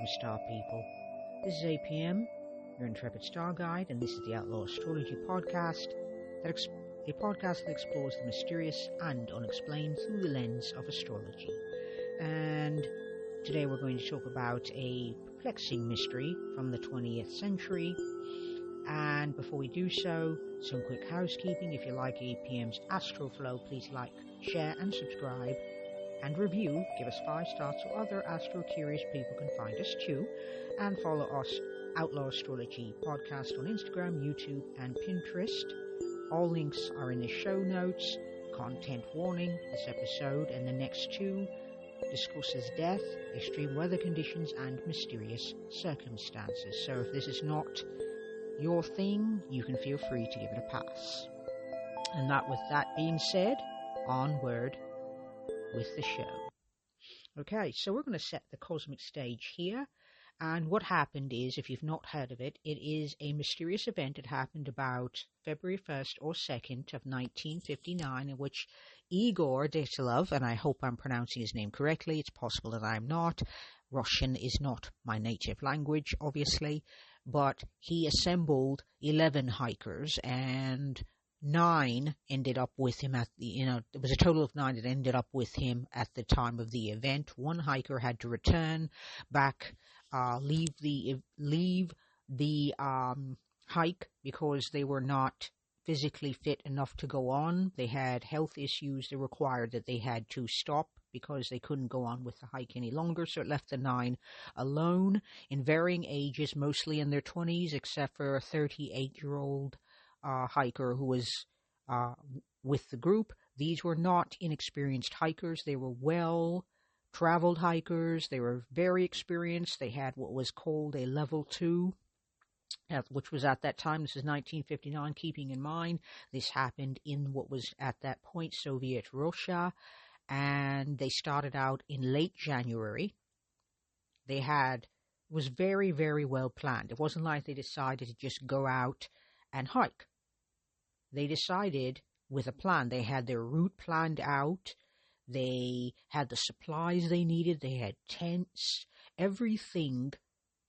Welcome, star people. This is APM, your intrepid star guide, and this is the Outlaw Astrology podcast, a podcast that explores the mysterious and unexplained through the lens of astrology. And today we're going to talk about a perplexing mystery from the 20th century. And before we do so, some quick housekeeping. If you like APM's Astro Flow, please like, share, and subscribe. And review, give us 5 stars so other astro-curious people can find us too. And follow us, Outlaw Astrology Podcast, on Instagram, YouTube, and Pinterest. All links are in the show notes. Content warning, this episode and the next 2 discusses death, extreme weather conditions, and mysterious circumstances. So if this is not your thing, you can feel free to give it a pass. And with that being said, onward with the show. Okay, so we're going to set the cosmic stage here, and what happened is, if you've not heard of it, it is a mysterious event that happened about February 1st or 2nd of 1959, in which Igor Dyatlov, and I hope I'm pronouncing his name correctly, it's possible that I'm not, Russian is not my native language, obviously, but he assembled 11 hikers, and 9 ended up with him there was a total of 9 that ended up with him at the time of the event. 1 hiker had to return back, leave the hike because they were not physically fit enough to go on. They had health issues that required that they had to stop because they couldn't go on with the hike any longer. So it left the 9 alone in varying ages, mostly in their 20s, except for a 38-year-old hiker who was with the group. These were not inexperienced hikers. They were well-traveled hikers. They were very experienced. They had what was called a level 2, which was at that time, this is 1959, keeping in mind this happened in what was at that point Soviet Russia, and they started out in late January. It was very, very well planned. It wasn't like they decided to just go out and hike. They decided with a plan. They had their route planned out. They had the supplies they needed. They had tents. Everything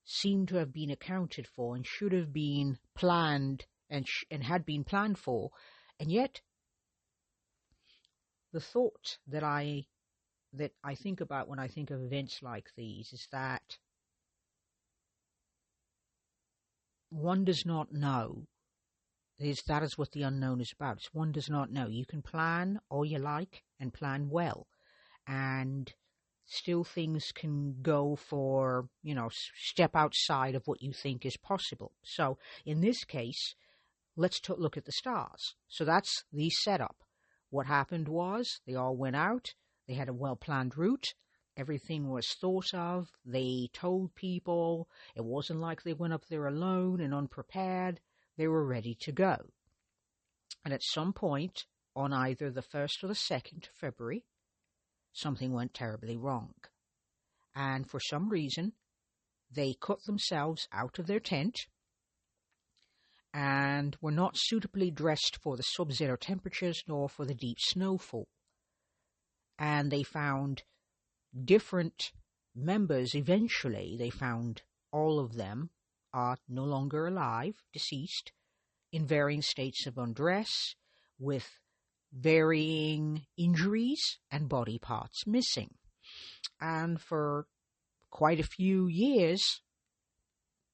seemed to have been accounted for and should have been planned and had been planned for. And yet, the thought that I think about when I think of events like these is that one does not know. That is what the unknown is about. One does not know. You can plan all you like and plan well, and still things can go for, step outside of what you think is possible. So in this case, let's look at the stars. So that's the setup. What happened was they all went out. They had a well-planned route. Everything was thought of. They told people. It wasn't like they went up there alone and unprepared. They were ready to go. And at some point, on either the 1st or the 2nd of February, something went terribly wrong. And for some reason, they cut themselves out of their tent and were not suitably dressed for the sub-zero temperatures nor for the deep snowfall. And they found different members. Eventually, they found all of them are no longer alive, deceased, in varying states of undress, with varying injuries and body parts missing. And for quite a few years,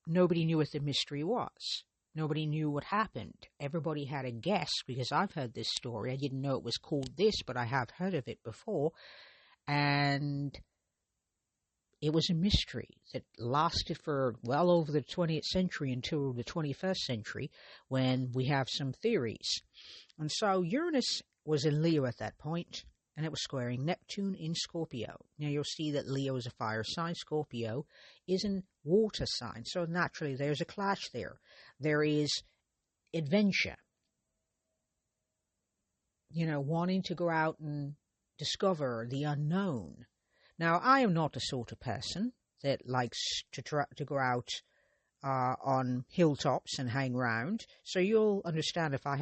nobody knew what the mystery was. Nobody knew what happened. Everybody had a guess, because I've heard this story. I didn't know it was called this, but I have heard of it before. And it was a mystery that lasted for well over the 20th century until the 21st century, when we have some theories. And so Uranus was in Leo at that point, and it was squaring Neptune in Scorpio. Now you'll see that Leo is a fire sign, Scorpio is a water sign. So naturally there's a clash there. There is adventure. Wanting to go out and discover the unknown. Now, I am not the sort of person that likes to go out on hilltops and hang around. So you'll understand if I'm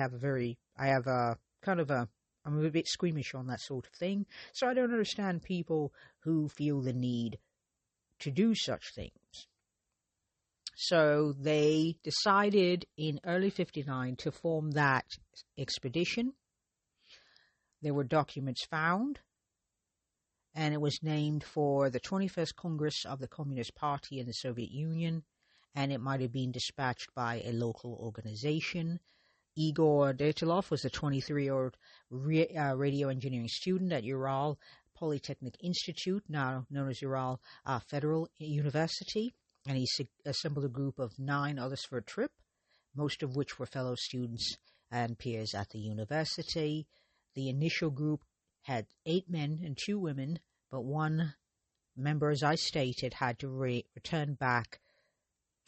a bit squeamish on that sort of thing. So I don't understand people who feel the need to do such things. So they decided in early 59 to form that expedition. There were documents found, and it was named for the 21st Congress of the Communist Party in the Soviet Union, and it might have been dispatched by a local organization. Igor Dyatlov was a 23-year-old radio engineering student at Ural Polytechnic Institute, now known as Ural Federal University, and he assembled a group of 9 others for a trip, most of which were fellow students and peers at the university. The initial group had 8 men and 2 women, but one member, as I stated, had to return back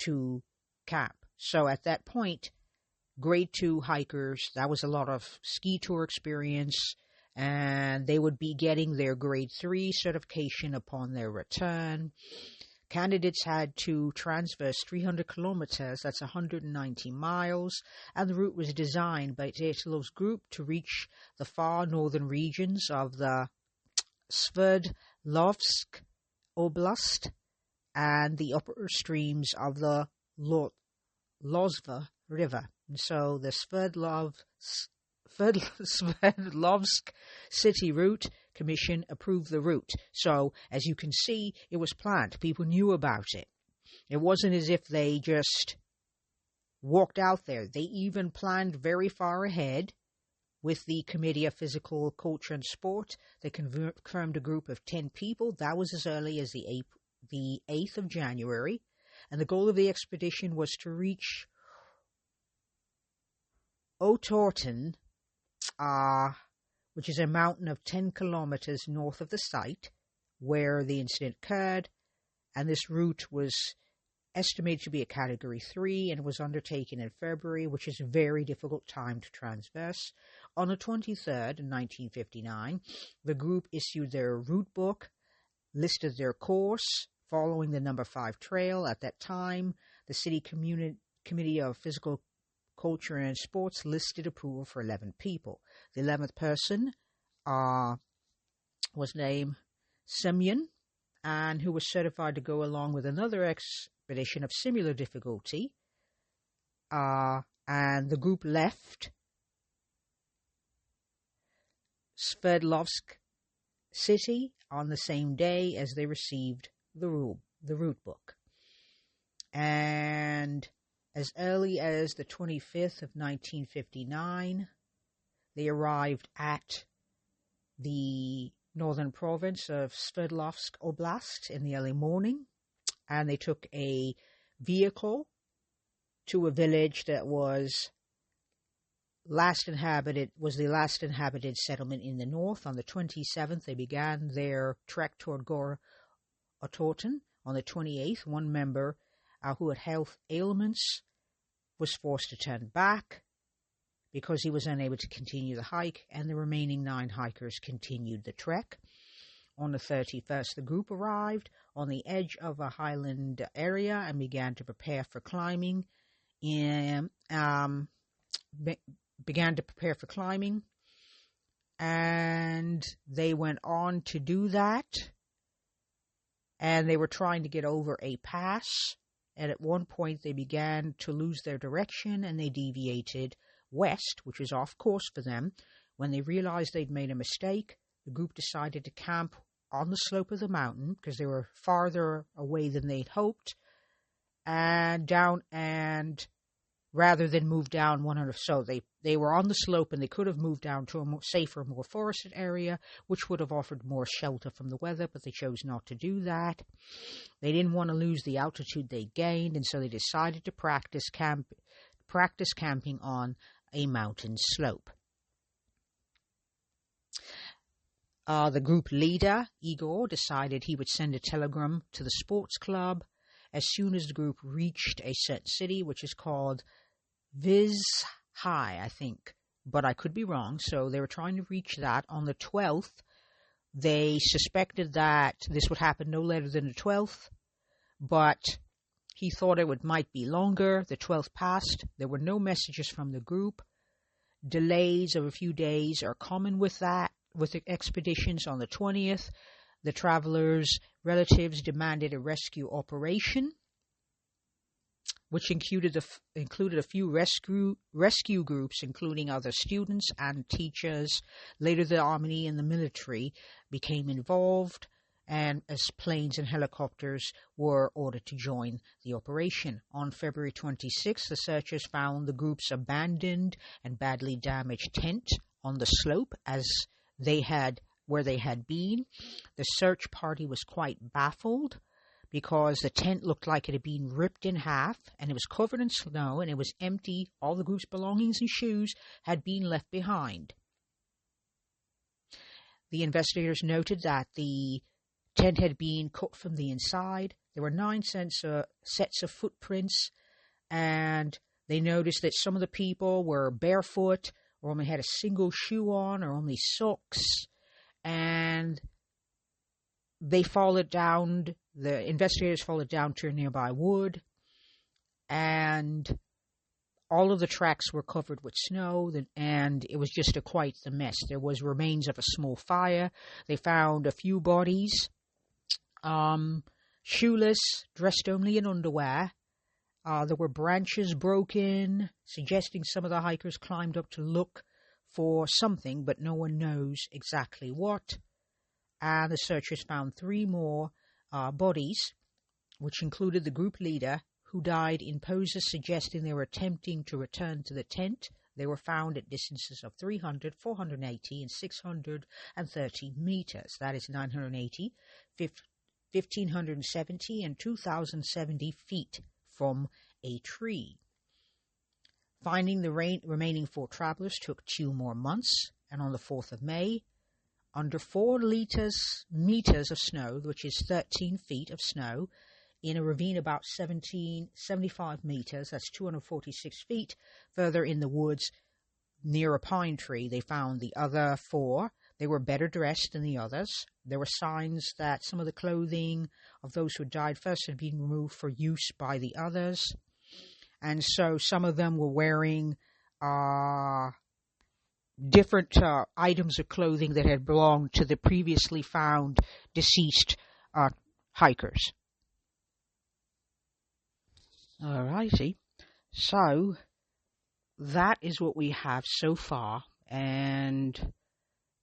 to camp. So at that point, grade 2 hikers, that was a lot of ski tour experience, and they would be getting their grade 3 certification upon their return. Candidates had to traverse 300 kilometers, that's 190 miles, and the route was designed by Dyatlov's group to reach the far northern regions of the Sverdlovsk Oblast and the upper streams of the Lozva River. And so the Sverdlovsk City Route Commission approved the route. So, as you can see, it was planned. People knew about it. It wasn't as if they just walked out there. They even planned very far ahead with the Committee of Physical Culture and Sport. They confirmed a group of 10 people. That was as early as the 8th of January. And the goal of the expedition was to reach Otorten, which is a mountain of 10 kilometers north of the site where the incident occurred, and this route was estimated to be a Category 3, and it was undertaken in February, which is a very difficult time to traverse. On the 23rd, in 1959, the group issued their route book, listed their course, following the number 5 trail. At that time, the City Committee of Physical Culture and Sports listed approval for 11 people. The 11th person was named Semyon, and who was certified to go along with another expedition of similar difficulty. And the group left Sverdlovsk City on the same day as they received the route book. And as early as the 25th of 1959, they arrived at the northern province of Sverdlovsk Oblast in the early morning, and they took a vehicle to a village that was the last inhabited settlement in the north. On the 27th, they began their trek toward Gore Otorten. On the 28th, one member who had health ailments was forced to turn back because he was unable to continue the hike, and the remaining 9 hikers continued the trek. On the 31st, the group arrived on the edge of a highland area and began to prepare for climbing. And they went on to do that, and they were trying to get over a pass. And at one point, they began to lose their direction, and they deviated west, which was off course for them. When they realized they'd made a mistake, the group decided to camp on the slope of the mountain because they were farther away than they'd hoped, and rather than move down 100. So they were on the slope, and they could have moved down to a more safer, more forested area, which would have offered more shelter from the weather, but they chose not to do that. They didn't want to lose the altitude they gained, and so they decided to practice camping on a mountain slope. The group leader, Igor, decided he would send a telegram to the sports club as soon as the group reached a certain city, which is called Vizhai, I think, but I could be wrong. So they were trying to reach that on the 12th. They suspected that this would happen no later than the 12th, but he thought it might be longer. The 12th passed. There were no messages from the group. Delays of a few days are common with that, with the expeditions. On the 20th, the travelers' relatives demanded a rescue operation. which included a few rescue groups, including other students and teachers. Later, the army and the military became involved, and as planes and helicopters were ordered to join the operation. On February 26th, the searchers found the group's abandoned and badly damaged tent on the slope where they had been. The search party was quite baffled because the tent looked like it had been ripped in half, and it was covered in snow, and it was empty. All the group's belongings and shoes had been left behind. The investigators noted that the tent had been cut from the inside. There were 9 sets of footprints, and they noticed that some of the people were barefoot or only had a single shoe on or only socks, and they followed down, the investigators followed down to a nearby wood, and all of the tracks were covered with snow, and it was just quite the mess. There was remains of a small fire. They found a few bodies, shoeless, dressed only in underwear. There were branches broken, suggesting some of the hikers climbed up to look for something, but no one knows exactly what. And the searchers found 3 more bodies, which included the group leader, who died in poses suggesting they were attempting to return to the tent. They were found at distances of 300, 480, and 630 meters. That is 980, 1,570, and 2,070 feet from a tree. Finding the remaining 4 travelers took 2 more months, and on the 4th of May, under 4 meters of snow, which is 13 feet of snow, in a ravine about 75 meters, that's 246 feet, further in the woods near a pine tree, they found the other 4. They were better dressed than the others. There were signs that some of the clothing of those who died first had been removed for use by the others. And so some of them were wearing different items of clothing that had belonged to the previously found deceased hikers. Alrighty, so that is what we have so far, and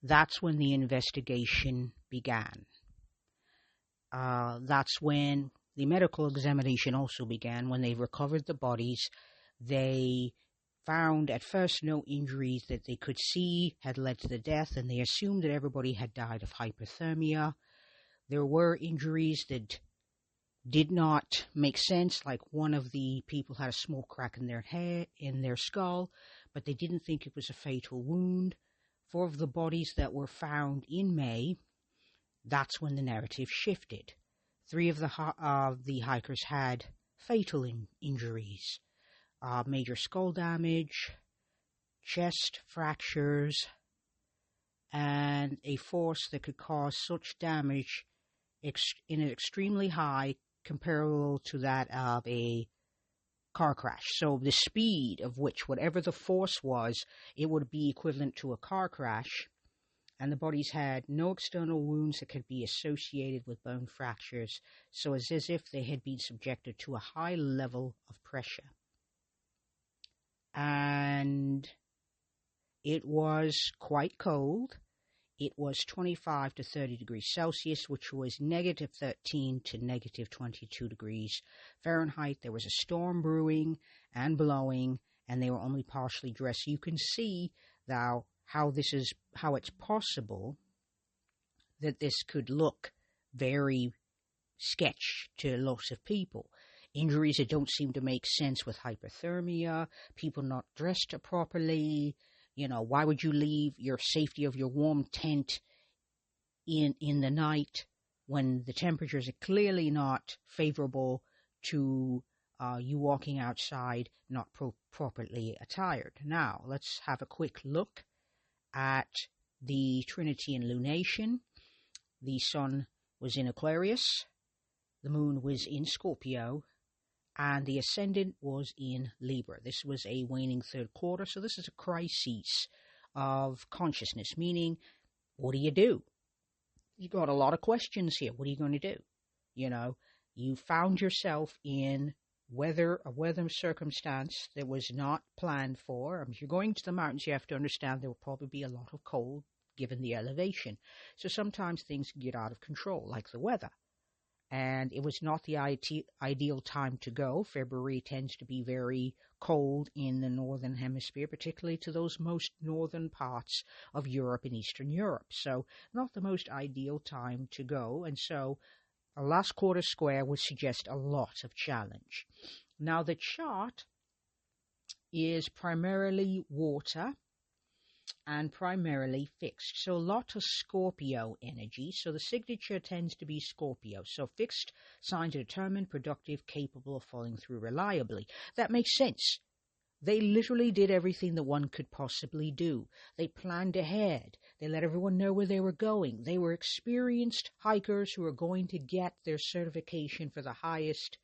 that's when the investigation began. That's when the medical examination also began. When they recovered the bodies, they found at first no injuries that they could see had led to the death, and they assumed that everybody had died of hypothermia. There were injuries that did not make sense, like one of the people had a small crack in their head, in their skull, but they didn't think it was a fatal wound. 4 of the bodies that were found in May, that's when the narrative shifted. 3 of the hikers had fatal injuries. Major skull damage, chest fractures, and a force that could cause such damage in an extremely high, comparable to that of a car crash. So the speed of which, whatever the force was, it would be equivalent to a car crash. And the bodies had no external wounds that could be associated with bone fractures, so it's as if they had been subjected to a high level of pressure. And it was quite cold. It was 25 to 30 degrees Celsius, which was negative 13 to negative 22 degrees Fahrenheit. There was a storm brewing and blowing, and they were only partially dressed. You can see now how it's possible that this could look very sketch to lots of people. Injuries that don't seem to make sense with hypothermia, people not dressed properly. You know, why would you leave your safety of your warm tent in the night when the temperatures are clearly not favorable to you walking outside not properly attired? Now, let's have a quick look at the Trinity lunation. The sun was in Aquarius, the moon was in Scorpio, and the ascendant was in Libra. This was a waning third quarter, so this is a crisis of consciousness, meaning, what do you do? You got a lot of questions here. What are you going to do? You know, you found yourself in a weather circumstance that was not planned for. If you're going to the mountains, you have to understand there will probably be a lot of cold given the elevation. So sometimes things get out of control, like the weather. And it was not the ideal time to go. February tends to be very cold in the northern hemisphere, particularly to those most northern parts of Europe and Eastern Europe. So not the most ideal time to go. And so a last quarter square would suggest a lot of challenge. Now the chart is primarily water and primarily fixed. So a lot of Scorpio energy. So the signature tends to be Scorpio. So fixed signs are determined, productive, capable of following through reliably. That makes sense. They literally did everything that one could possibly do. They planned ahead. They let everyone know where they were going. They were experienced hikers who were going to get their certification for the highest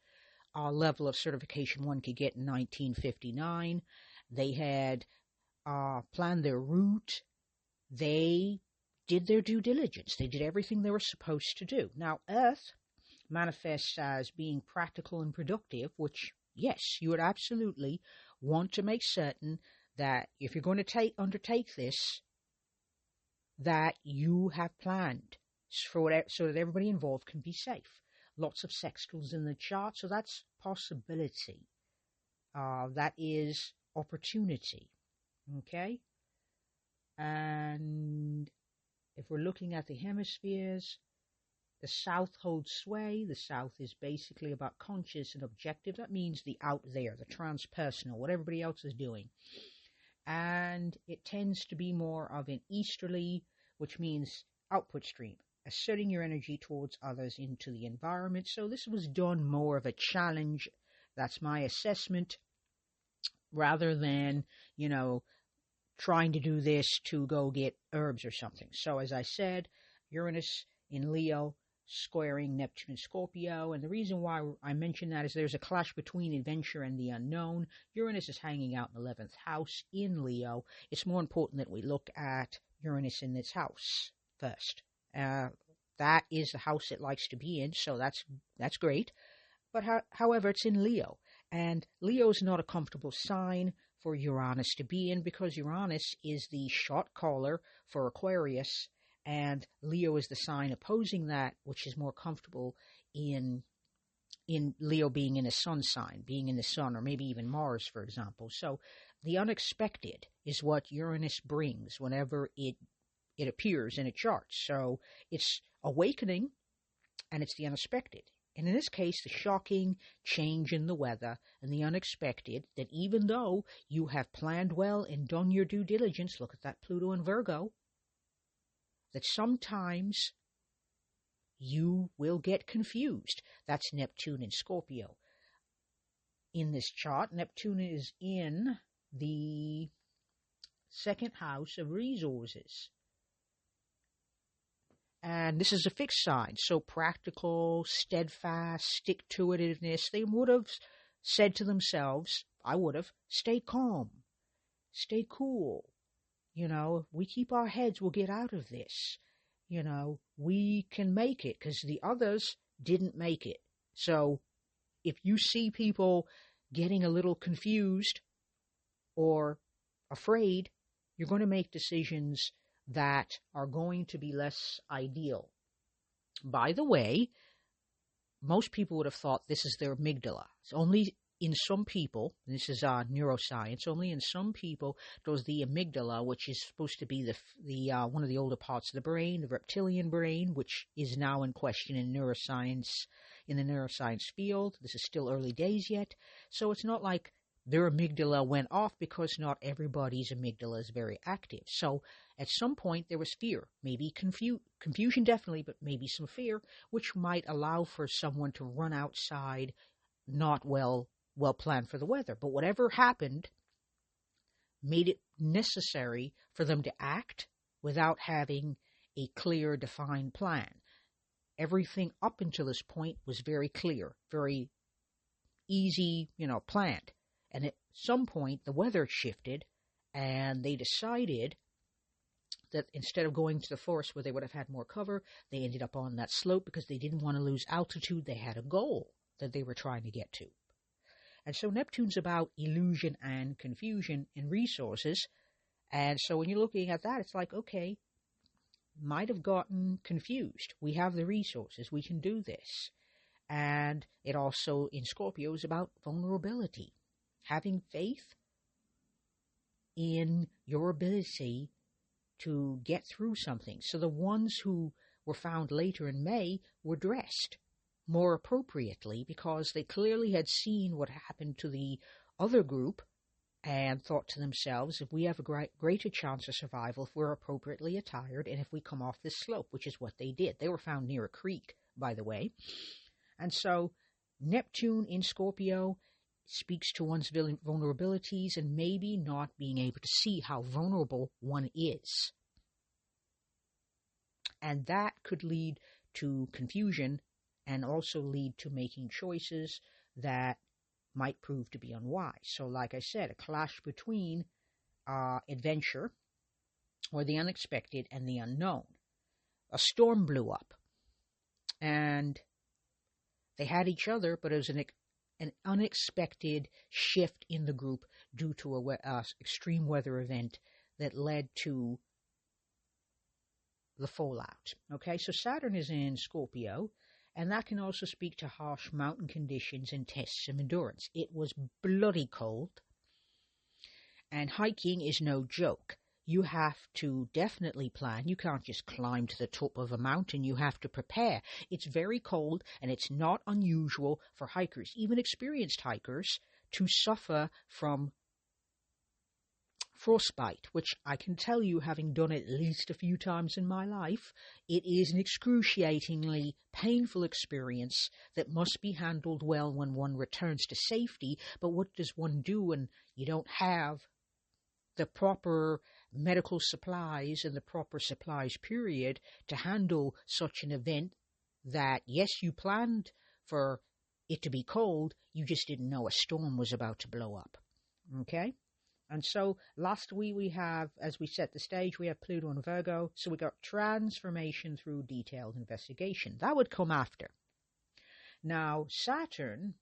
level of certification one could get in 1959. They had planned their route. They did their due diligence. They did everything they were supposed to do. Now, Earth manifests as being practical and productive, which, yes, you would absolutely want to make certain that if you're going to undertake this, that you have planned so that everybody involved can be safe. Lots of sextiles in the chart, so that's possibility. That is opportunity. Okay, and if we're looking at the hemispheres, the south holds sway. The south is basically about conscious and objective. That means the out there, the transpersonal, what everybody else is doing. And it tends to be more of an easterly, which means output stream, asserting your energy towards others into the environment. So this was done more of a challenge. That's my assessment, rather than, trying to do this to go get herbs or something. So as I said, Uranus in Leo squaring Neptune in Scorpio. And the reason why I mention that is there's a clash between adventure and the unknown. Uranus is hanging out in the 11th house in Leo. It's more important that we look at Uranus in this house first. That is the house it likes to be in, so that's great. But however, it's in Leo. And Leo is not a comfortable sign for Uranus to be in, because Uranus is the shot caller for Aquarius, and Leo is the sign opposing that, which is more comfortable in Leo being in a sun sign, being in the sun, or maybe even Mars, for example. So the unexpected is what Uranus brings whenever it appears in a chart. So it's awakening, and it's the unexpected. And in this case, the shocking change in the weather and the unexpected, that even though you have planned well and done your due diligence, look at that Pluto and Virgo, that sometimes you will get confused. That's Neptune and Scorpio. In this chart, Neptune is in the 2nd house of resources. And this is a fixed sign, so practical, steadfast, stick-to-itiveness. They would have said to themselves, I would have, stay calm, stay cool. If we keep our heads, we'll get out of this. We can make it, because the others didn't make it. So if you see people getting a little confused or afraid, you're going to make decisions that are going to be less ideal. By the way, most people would have thought this is their amygdala. It's only in some people, this is neuroscience, only in some people does the amygdala, which is supposed to be the one of the older parts of the brain, the reptilian brain, which is now in question in neuroscience, in the neuroscience field. This is still early days yet. So it's not like their amygdala went off, because not everybody's amygdala is very active. So at some point there was fear, maybe confusion definitely, but maybe some fear, which might allow for someone to run outside, not well planned for the weather. But whatever happened made it necessary for them to act without having a clear, defined plan. Everything up until this point was very clear, very easy, planned. And at some point, the weather shifted, and they decided that instead of going to the forest where they would have had more cover, they ended up on that slope because they didn't want to lose altitude. They had a goal that they were trying to get to. And so Neptune's about illusion and confusion and resources. And so when you're looking at that, it's like, okay, might have gotten confused. We have the resources. We can do this. And it also, in Scorpio, is about vulnerability. Having faith in your ability to get through something. So the ones who were found later in May were dressed more appropriately because they clearly had seen what happened to the other group and thought to themselves, if we have a greater chance of survival if we're appropriately attired and if we come off this slope, which is what they did. They were found near a creek, by the way. And so Neptune in Scorpio speaks to one's vulnerabilities and maybe not being able to see how vulnerable one is. And that could lead to confusion and also lead to making choices that might prove to be unwise. So like I said, a clash between adventure or the unexpected and the unknown. A storm blew up and they had each other, but it was an unexpected shift in the group due to a extreme weather event that led to the fallout. Okay, so Saturn is in Scorpio, and that can also speak to harsh mountain conditions and tests of endurance. It was bloody cold, and hiking is no joke. You have to definitely plan. You can't just climb to the top of a mountain. You have to prepare. It's very cold, and it's not unusual for hikers, even experienced hikers, to suffer from frostbite, which I can tell you, having done it at least a few times in my life, it is an excruciatingly painful experience that must be handled well when one returns to safety. But what does one do when you don't have the proper medical supplies and the proper supplies period to handle such an event that, yes, you planned for it to be cold, you just didn't know a storm was about to blow up. Okay? And so last week we have, as we set the stage, we have Pluto and Virgo. So we got transformation through detailed investigation. That would come after. Now, Saturn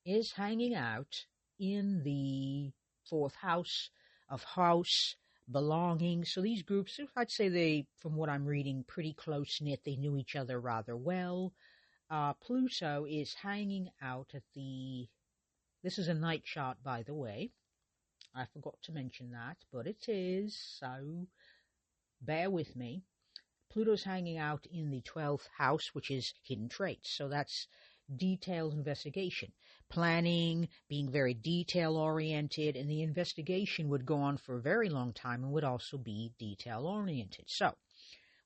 is hanging out in the fourth house of house belonging. So these groups, I'd say they, from what I'm reading, pretty close-knit. They knew each other rather well. Pluto is hanging out at the... This is a night chart, by the way. I forgot to mention that, but it is, so bear with me. Pluto's hanging out in the 12th house, which is hidden traits. So that's detailed investigation, planning, being very detail-oriented, and the investigation would go on for a very long time and would also be detail-oriented. So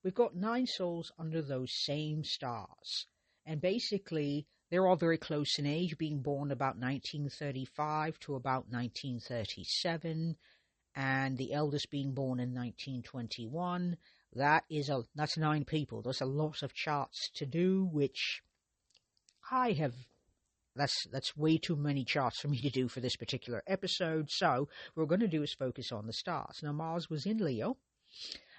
we've got 9 souls under those same stars, and basically they're all very close in age, being born about 1935 to about 1937, and the eldest being born in 1921. That's 9 people. There's a lot of charts to do, which that's way too many charts for me to do for this particular episode. So what we're going to do is focus on the stars. Now, Mars was in Leo,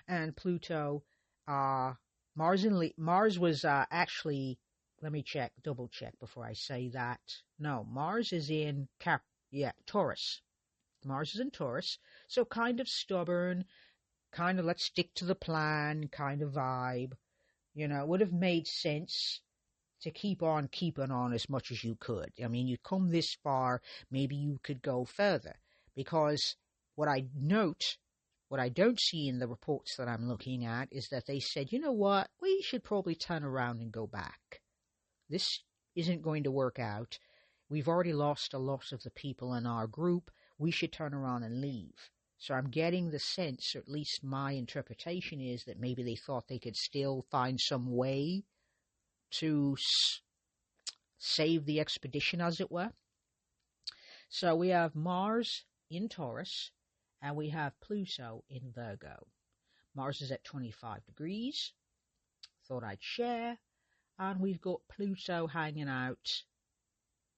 and Pluto, Mars was actually, let me double check before I say that. No, Mars is in Taurus. Mars is in Taurus, so kind of stubborn, kind of let's stick to the plan kind of vibe. You know, it would have made sense to keep on keeping on as much as you could. I mean, you come this far, maybe you could go further. Because what I don't see in the reports that I'm looking at is that they said, you know what, we should probably turn around and go back. This isn't going to work out. We've already lost a lot of the people in our group. We should turn around and leave. So I'm getting the sense, or at least my interpretation is, that maybe they thought they could still find some way to save the expedition, as it were. So we have Mars in Taurus, and we have Pluto in Virgo. Mars is at 25 degrees. Thought I'd share. And we've got Pluto hanging out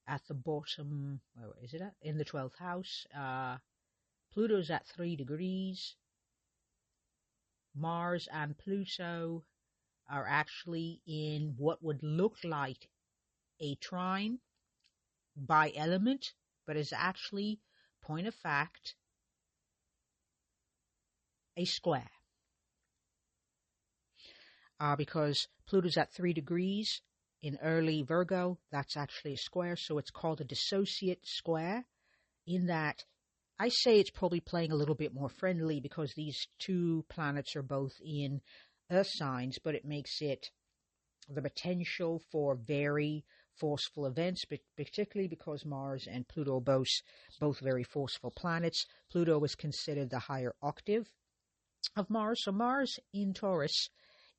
at the bottom, where is it at? In the 12th house. Pluto's at 3 degrees. Mars and Pluto are actually in what would look like a trine, by element, but is actually, point of fact, a square. Because Pluto's at 3 degrees in early Virgo, that's actually a square, so it's called a dissociate square, in that I say it's probably playing a little bit more friendly because these two planets are both in Earth signs, but it makes it the potential for very forceful events, particularly because Mars and Pluto are both very forceful planets. Pluto is considered the higher octave of Mars, so Mars in Taurus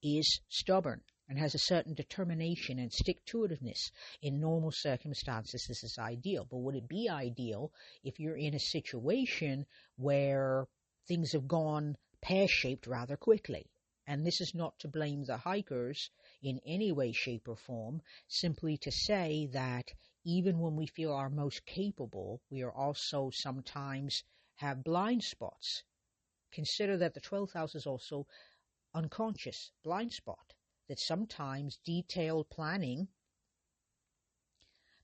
is stubborn and has a certain determination and stick-to-itiveness. In normal circumstances, this is ideal. But would it be ideal if you're in a situation where things have gone pear-shaped rather quickly? And this is not to blame the hikers in any way, shape, or form, simply to say that even when we feel our most capable, we are also sometimes have blind spots. Consider that the 12th house is also unconscious blind spot, that sometimes detailed planning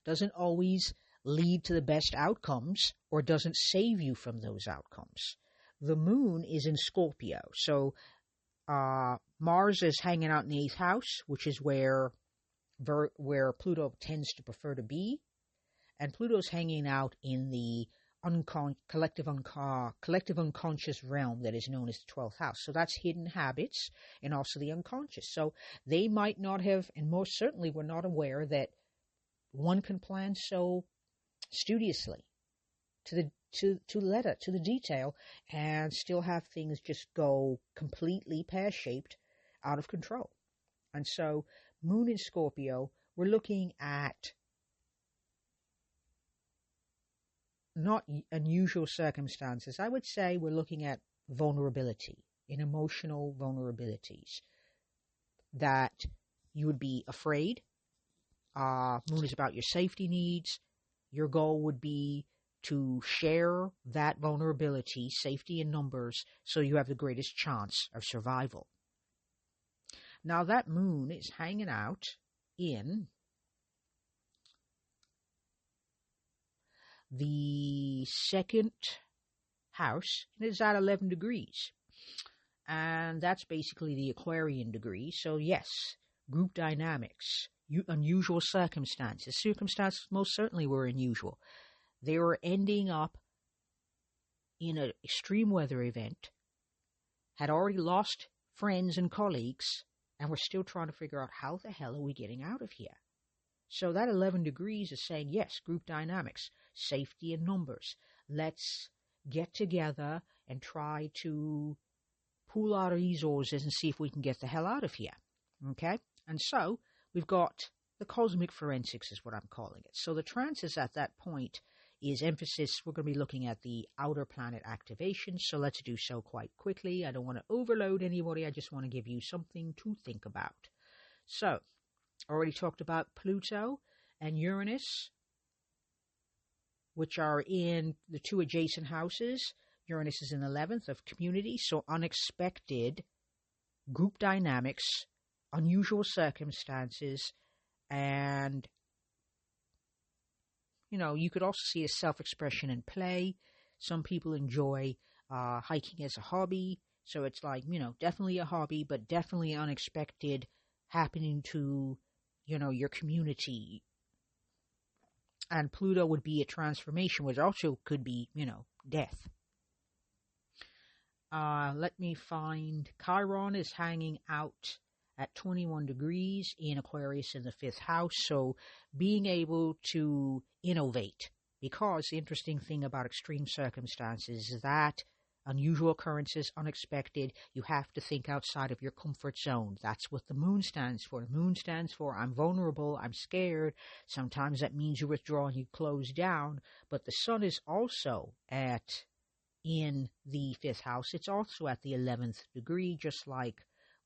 doesn't always lead to the best outcomes or doesn't save you from those outcomes. The moon is in Scorpio, so Mars is hanging out in the 8th house, which is where Pluto tends to prefer to be, and Pluto's hanging out in the collective unconscious realm that is known as the 12th house. So that's hidden habits and also the unconscious. So they might not have, and most certainly were not aware that one can plan so studiously to the detail and still have things just go completely pear-shaped out of control. And so moon in Scorpio, we're looking at not unusual circumstances. I would say we're looking at vulnerability, in emotional vulnerabilities, that you would be afraid. Moon is about your safety needs. Your goal would be to share that vulnerability, safety in numbers, so you have the greatest chance of survival. Now that moon is hanging out in the 2nd house, and it's at 11 degrees. And that's basically the Aquarian degree. So yes, group dynamics, unusual circumstances. Circumstances most certainly were unusual. They were ending up in an extreme weather event, had already lost friends and colleagues, and we're still trying to figure out how the hell are we getting out of here. So that 11 degrees is saying, yes, group dynamics, safety in numbers. Let's get together and try to pool our resources and see if we can get the hell out of here. Okay? And so we've got the cosmic forensics is what I'm calling it. So the transits at that point is emphasis. We're going to be looking at the outer planet activation. So let's do so quite quickly. I don't want to overload anybody. I just want to give you something to think about. So, already talked about Pluto and Uranus, which are in the 2 adjacent houses. Uranus is in the 11th of community, so unexpected group dynamics, unusual circumstances, and, you could also see a self-expression in play. Some people enjoy hiking as a hobby, so it's like, definitely a hobby, but definitely unexpected happening to your community. And Pluto would be a transformation, which also could be, death. Let me find. Chiron is hanging out at 21 degrees in Aquarius in the 5th house. So being able to innovate, because the interesting thing about extreme circumstances is that unusual occurrences, unexpected, you have to think outside of your comfort zone. That's what the moon stands for. The moon stands for I'm vulnerable, I'm scared. Sometimes that means you withdraw and you close down. But the sun is also in the 5th house. It's also at the 11th degree, just like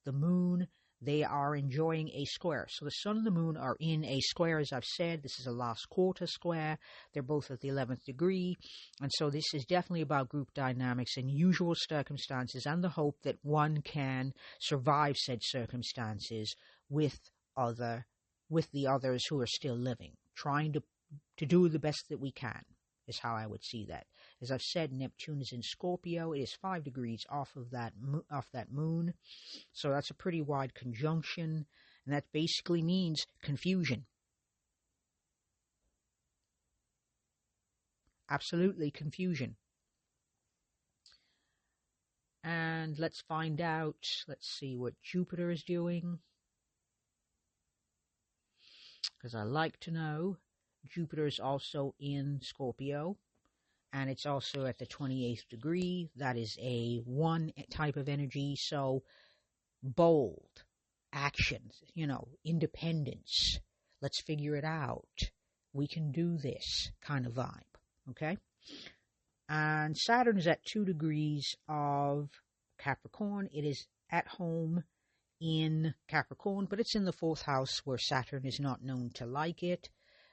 the moon. They are enjoying a square. So the sun and the moon are in a square, as I've said. This is a last quarter square. They're both at the 11th degree. And so this is definitely about group dynamics and usual circumstances and the hope that one can survive said circumstances with the others who are still living, trying to to do the best that we can, is how I would see that. As I've said, Neptune is in Scorpio. It is 5 degrees off that moon. So that's a pretty wide conjunction. And that basically means confusion. Absolutely confusion. And let's find out, let's see what Jupiter is doing. Because I like to know. Jupiter is also in Scorpio. And it's also at the 28th degree. That is a 1 type of energy. So bold, actions, independence. Let's figure it out. We can do this kind of vibe. Okay? And Saturn is at 2 degrees of Capricorn. It is at home in Capricorn, but it's in the 4th house where Saturn is not known to like it.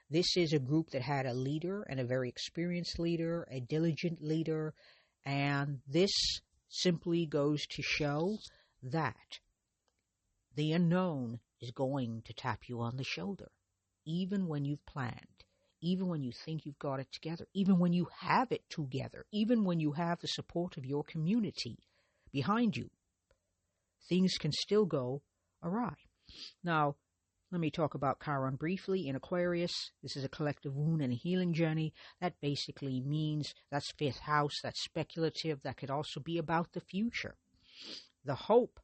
This is a group that had a leader, and a very experienced leader, a diligent leader, and this simply goes to show that the unknown is going to tap you on the shoulder, even when you've planned, even when you think you've got it together, even when you have it together, even when you have the support of your community behind you. Things can still go awry. Now, let me talk about Chiron briefly. In Aquarius, this is a collective wound and healing journey. That basically means that's 5th house, that's speculative. That could also be about the future. The hope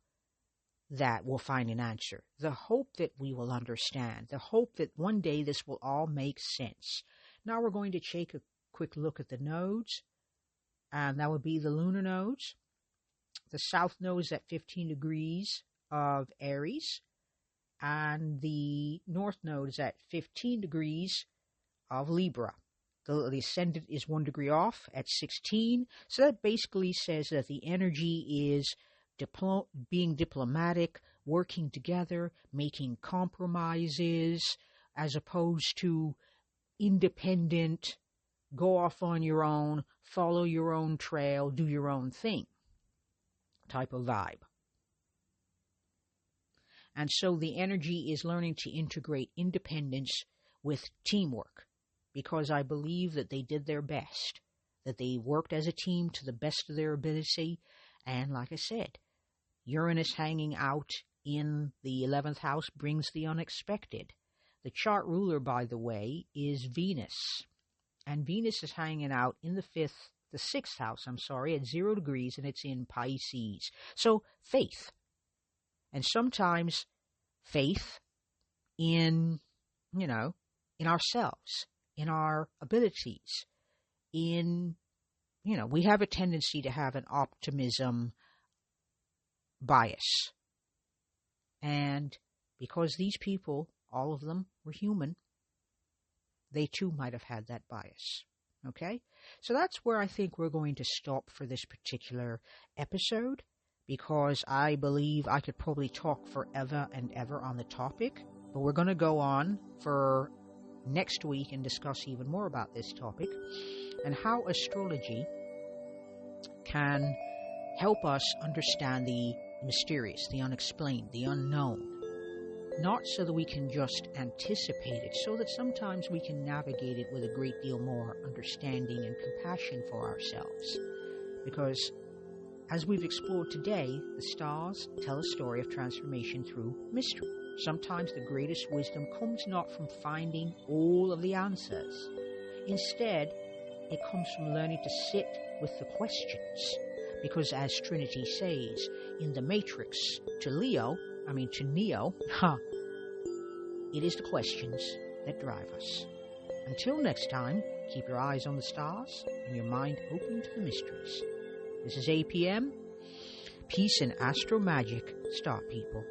that we'll find an answer. The hope that we will understand. The hope that one day this will all make sense. Now we're going to take a quick look at the nodes. And that would be the lunar nodes. The south node is at 15 degrees of Aries. And the north node is at 15 degrees of Libra. The ascendant is 1 degree off at 16. So that basically says that the energy is being diplomatic, working together, making compromises, as opposed to independent, go off on your own, follow your own trail, do your own thing type of vibe. And so the energy is learning to integrate independence with teamwork, because I believe that they did their best, that they worked as a team to the best of their ability. And like I said, Uranus hanging out in the 11th house brings the unexpected. The chart ruler, by the way, is Venus. And Venus is hanging out in the 6th house, at 0 degrees, and it's in Pisces. So faith. And sometimes faith in, in ourselves, in our abilities, we have a tendency to have an optimism bias. And because these people, all of them, were human, they too might have had that bias. Okay? So that's where I think we're going to stop for this particular episode, because I believe I could probably talk forever and ever on the topic. But we're going to go on for next week and discuss even more about this topic and how astrology can help us understand the mysterious, the unexplained, the unknown. Not so that we can just anticipate it, so that sometimes we can navigate it with a great deal more understanding and compassion for ourselves. Because as we've explored today, the stars tell a story of transformation through mystery. Sometimes the greatest wisdom comes not from finding all of the answers. Instead, it comes from learning to sit with the questions. Because as Trinity says in the Matrix to Neo, it is the questions that drive us. Until next time, keep your eyes on the stars and your mind open to the mysteries. This is APM. Peace and astro magic, star people.